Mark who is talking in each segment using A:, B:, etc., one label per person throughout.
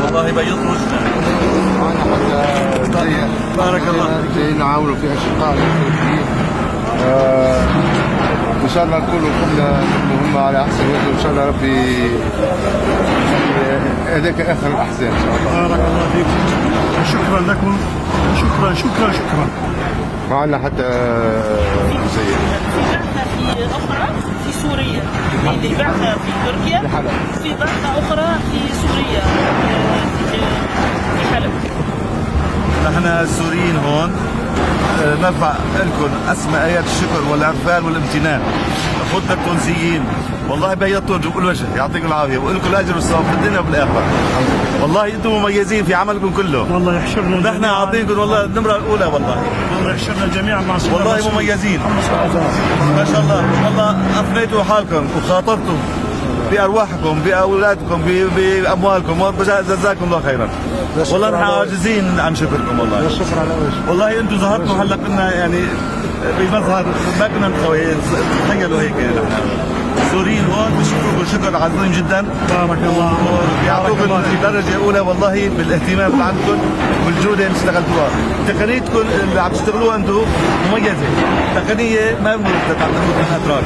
A: الله يبيض وجهنا. بارك الله
B: جاي نعاونوا في اشقاء الفلبين. ان شاء الله نكونوا قمنا بالمهمه على احسن وجه، وان شاء الله ربي هذاك اخر الاحزان ان شاء الله.
C: بارك الله فيكم، شكرا لكم، شكرا شكرا شكرا.
B: ما عندنا حتى زي
D: في أخرى في سوريا، في بعثة في تركيا، في بعثة أخرى في سوريا في حلب.
A: نحن السوريين هون نرفع لكم اسمى ايات الشكر والعرفان والامتنان لاخوتنا التونسيين. والله بيضتوا الوجه، يعطيكم العافيه ولكم الاجر والثواب في الدنيا وبالاخره. والله انتم مميزين في عملكم كله.
C: والله يحشرنا
A: نحن عاطينكم والله النمره الاولى. والله
C: يحشرنا جميعا مع سيدنا
A: والله
C: الرسول.
A: مميزين ما شاء الله. والله افنيتوا حالكم وخاطرتم بارواحكم باولادكم باموالكم، جزاكم الله خيرا. والله نحن عاجزين عن شكركم. والله
B: الشكر على وجه.
A: والله انتم ظهرتوا هلا كنا يعني بمظهر ما كنا نتخيلوا هيك. نحن السوريين هون بشكركم شكر عظيم جدا.
C: بارك الله
A: بيعطوكم درجه اولى والله بالاهتمام اللي عندكم والجوده اللي اشتغلتوها. تقنيتكم اللي عم تشتغلوها انتم مميزه، تقنيه ما بتعتمد من اتراك.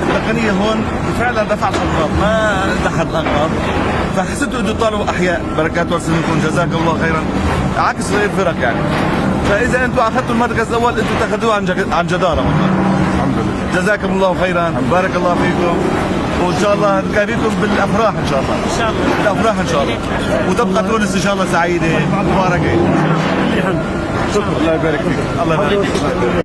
A: التقنيه هون فعلا دفع الانقاض، ما دحر الانقاض. فحسيتوا انتم طالعوا احياء، بركات وسلمكم جزاكم الله خيرا، عكس غير فرق يعني. فاذا انتم اخذتوا المركز الاول انتم تاخذوه عن جداره والله.
B: الحمد لله.
A: جزاكم الله خيرا، بارك الله فيكم، وان شاء الله نقابلكم بالافراح ان شاء الله.
D: إن شاء الله.
A: بالافراح ان شاء الله، وتبقى تونس ان شاء الله سعيده مباركه.
C: الله.
A: الله يبارك فيك. الله يبارك فيك.